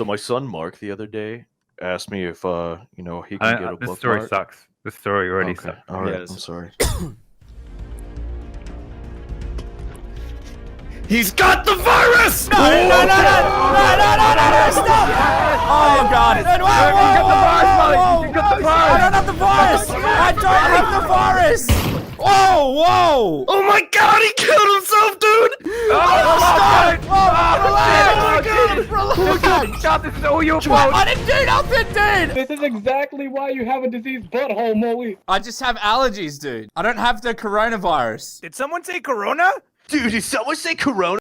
So my son Mark the other day asked me if you know, he can get a This bookmark. story sucks. This story already Okay, sucks. all right. Yes. I'm sorry. He's got the virus! No, stop! Oh, God. You got the virus, Molly! You got the virus! I don't have the virus! I don't have the virus! Whoa! Oh my god, he killed himself, dude! Stop! Relax! Stop, this is all your fault! I didn't do nothing, dude! This is exactly why you have a diseased butthole, Molly. I just have allergies, dude. I don't have the coronavirus. Did someone say Corona? Dude, did someone say Corona?